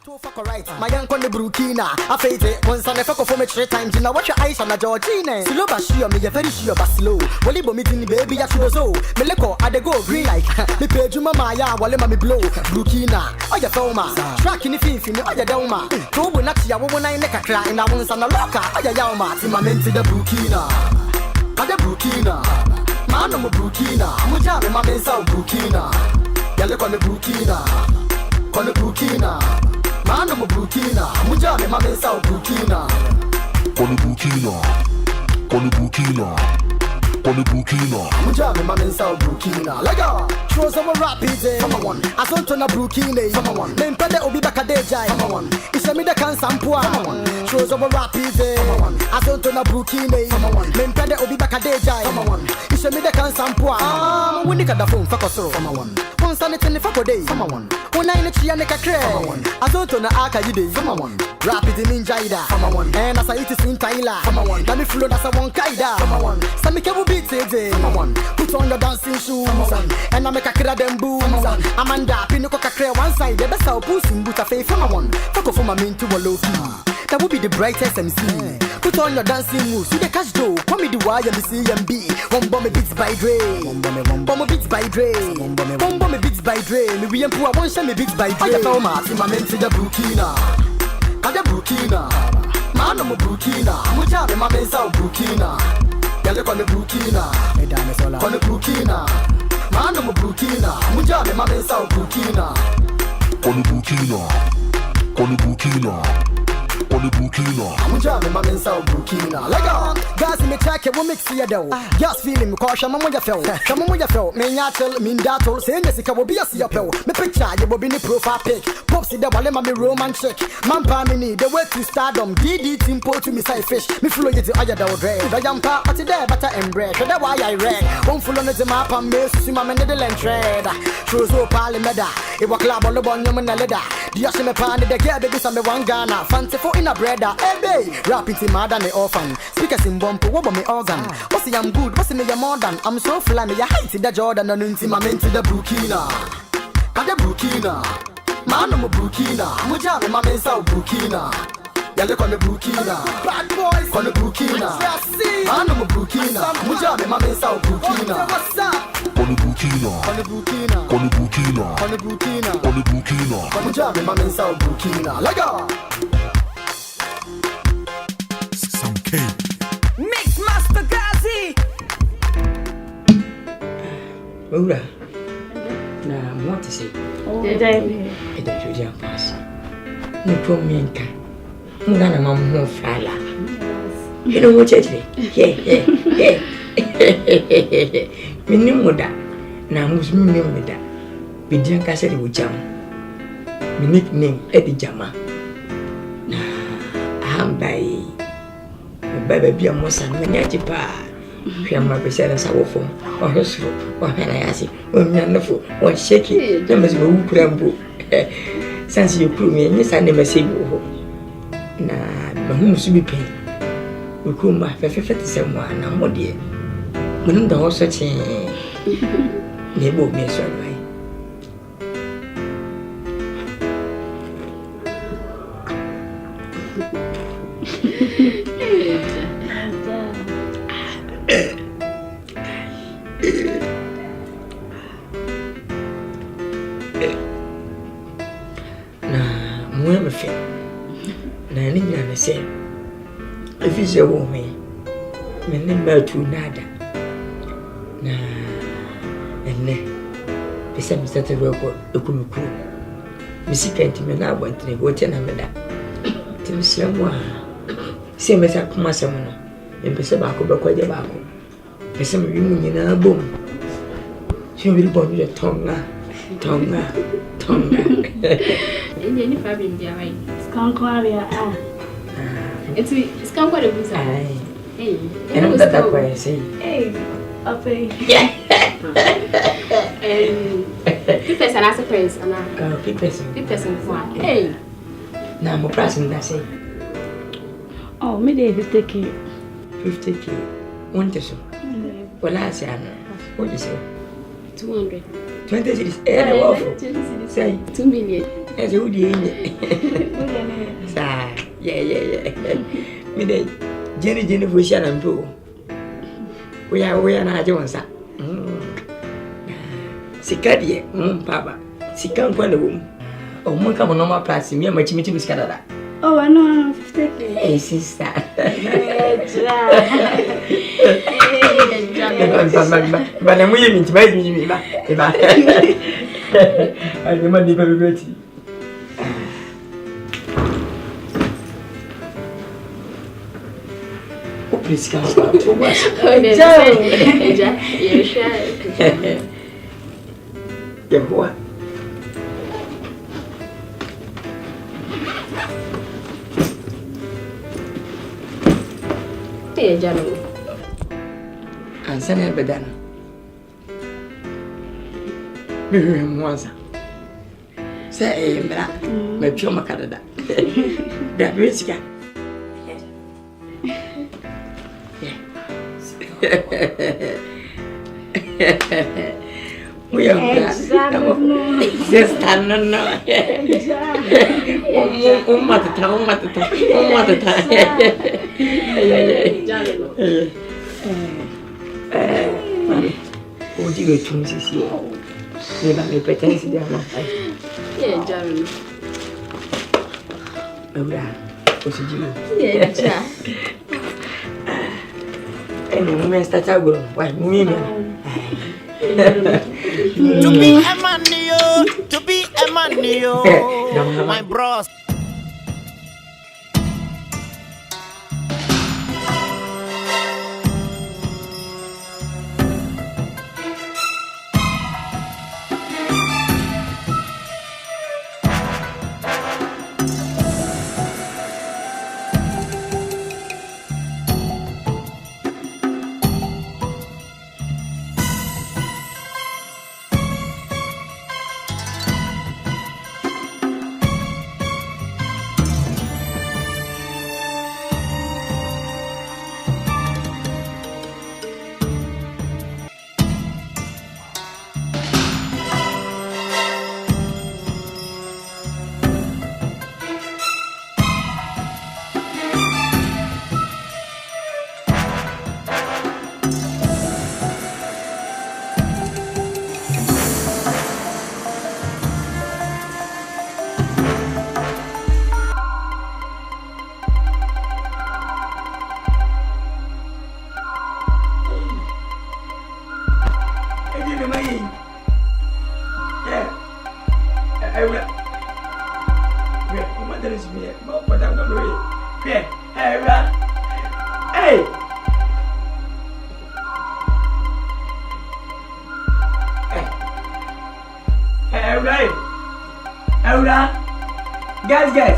Two fuck right, my young con the Burkina. I fade it once and I fuck for me 3 times. You know what your eyes on a Georgina. Slow but she me a very sure but slow. Well, you meeting baby at Rozo. Meleko, I go green like me pay you mama ya while me blow. Burkina, oh ya Foma. Track in the fin, oh ya Doma. Tobo Naxia, woman I neck a cry and I want some locker. Oh ya Yama, Tima Menti the Burkina. Ada Burkina. Man of Burkina. Muja, my men South Burkina. Yalek on the Burkina. On the Burkina. Man of Burkina, Mujame Mame South Burkina. On the Burkina, on the Burkina, on the Burkina. Mujame Mame South Burkina. Lega, show some rapid. Come on, I don't turn a Burkina. Come on, men pede obi baka deja. Come on, it's a me the Nkansah. Come on, show some rapid. Come on, I don't turn a Burkina. Come on, men pede obi baka deja. Come on, it's a me the Nkansah. When you got the phone, fuck us. Come on. Sanity in the fuck day. Come on. When I let you make a crack. I don't know Aka you day. Come on. Rapid in Jaida. Come on. And as I eat it in Tyler. Come on. Let me flow that's a one kaida. Come on. Some make a beat today. Come on. Put on your dancing shoes. And I make a cra them booms. Amanda, Pinoco crack one side. The best I'll push in Buta Faye. Come on. Fuck off for my main to a low key. That would be the brightest MC. Put on your dancing moves. See the cash dough. Come me the wire, the CMB. One bomb beats by Dre. One bomb beats by Dre. One bomb beats by Dre. Me and Pua won't show me beats by Dre. I found my team, I meant to the Burkina. Ada Burkina. Man, I'm a Burkina. Muja, my men South Burkina. Yellow on the Burkina. On the Burkina. Man, I'm a Burkina. Muja, my men South Burkina. On the Burkina. On the Burkina. On the Burkina. Mujame Mame South Burkina. Lega, guys me check it, we mix here though. Gas feeling me caution, mama ya fell. Come on ya fell. Me nyatel, me dato. Say Jessica will be a see apel. Me picture you will be the profile pic. Popsy the wale me roman chick. Man pa me need the way to stardom. DD team po to me side fish. Me flow you to Agya Koo. The young pa at there butter and bread. So that why I read. One full on the map and me see my men the land trade. Shows so palimeda. It was club on the bon young na leather. The ashime pan the get baby some me one Ghana. Fancy for in a brother, hey babe. Rapping to mother me orphan. Speakers in bump, what about me organ? What's the I'm good, what's the me more than? I'm so fly me, ya height the Jordan and into my men to the Burkina. Ada Burkina. Man I'm a Burkina. Muja me my men South Burkina. Ya look on the Burkina. Bad boys on the Burkina. Man I'm a Burkina. Muja me my men South Burkina. What's up? On the Burkina. On the Burkina. On the Burkina. On the Burkina. On the Burkina. Muja me my men South Burkina. Lega. Mix Master Gazi. Ura. Na what to say? Oh, it should jump pass. No promenka. Ngana mamu fala. You know what actually? Yeah. Minimuda. Na musu minimuda. Bidian kase de wujam. My nickname Eddie Jama. Na ambai. Baby, be a mossa, when you're pa. My beside us, our phone, or his foot, or Hanayasi, or Nanafu, or shaky, there must be who crambo. Since you prove me, yes, I never say you. Nah, but whom should be paid? We come back for 57, and more dear. When the horse such a neighbor may survive. If it's a woman, my name is Nada. Na, and then, besides that, a good crew. Missy Penty, I went to the hotel and that. Till someone, same as I come as someone, and Pesabako, Bakoya Bako. Pesam you in a boom. She will born your tongue. Any fabric behind Skanquaria. It's come quite a good side. Hey, and that way I say, hey, up a people and as a place, and I people. Hey, now I'm a present. I say, oh, maybe 50K. 50K. Want to so? Well, I say, what you say? 200. 20 cities. Say 2 million. As you did. Yeah. Me day. Jenny Bushan and Pooh. We are not Jones. Sikadi, Papa. Sikan kwa womb. Oh, my come on my place. Me and my chimney was Canada. Oh, I know. 50. Hey, sister. But I'm willing to make me back. I remember very ready. Oh, please come back to us. You're shy. Yeah, boy. Hey, Jalo. And send her bedana. Mwanza. Say, Mra, my chuma Canada. That music. We are sister, no. Umata. Would you go to Mrs. Never may pretend to them. Yeah, Jalo. What's it you? Yeah, Jalo. And the women start out going, why, women? To be a man, my bros. Guys.